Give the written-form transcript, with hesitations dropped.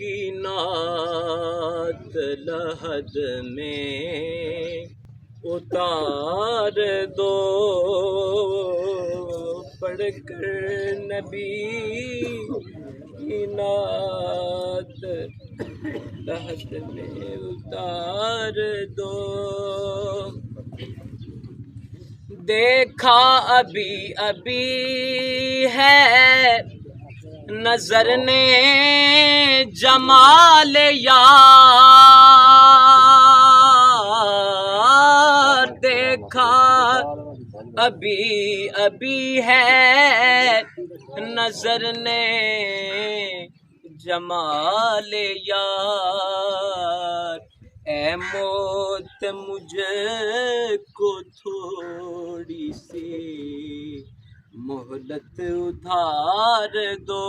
کی نعت لحد میں اتار دو، پڑھ کر نبی کی نعت لحد میں اتار دو۔ دیکھا ابھی ابھی ہے نظر نے جمال یار، دیکھا ابھی ابھی ہے نظر نے جمال یار، اے موت مجھ کو تھوڑی سی مہلت ادھار دو۔